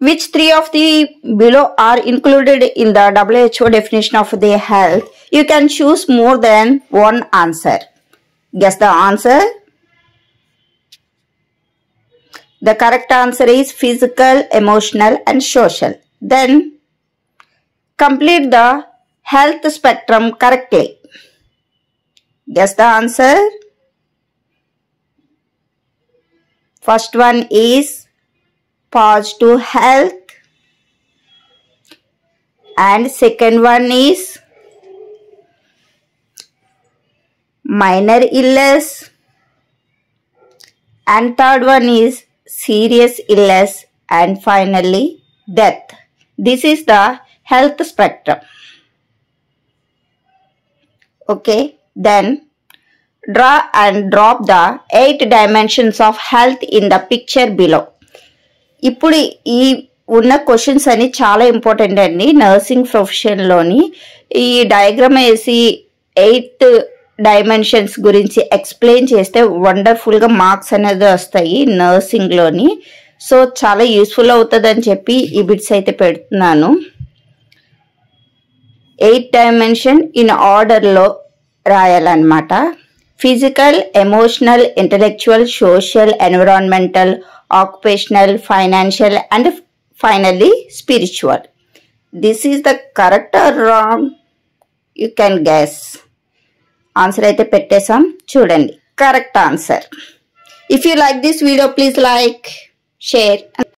Which three of the below are included in the WHO definition of the health? You can choose more than one answer. Guess the answer. The correct answer is physical, emotional and social. Then complete the health spectrum correctly. Guess the answer. First one is positive health and second one is minor illness and third one is serious illness and finally death. This is the health spectrum. Okay, then draw and drop the 8 dimensions of health in the picture below. ఇప్పుడు ఈ ఉన్న questions అని చాలా important అండి. Nursing ప్రొఫెషన్లోని ఈ diagram వేసి 8 dimensions గురించి explain చేస్తే వండర్ఫుల్గా మార్క్స్ అనేది వస్తాయి నర్సింగ్లోని. సో చాలా యూస్ఫుల్ అవుతుందని చెప్పి ఈ బిట్స్ అయితే పెడుతున్నాను. 8 డైమెన్షన్ ఇన్ ఆర్డర్లో రాయాలన్నమాట. Physical, emotional, intellectual, social, environmental, occupational, financial and finally spiritual. This is the correct or wrong? You can guess. Answer అయితే పెట్టేసాం చూడండి. Correct answer. If you like this video, please like, share and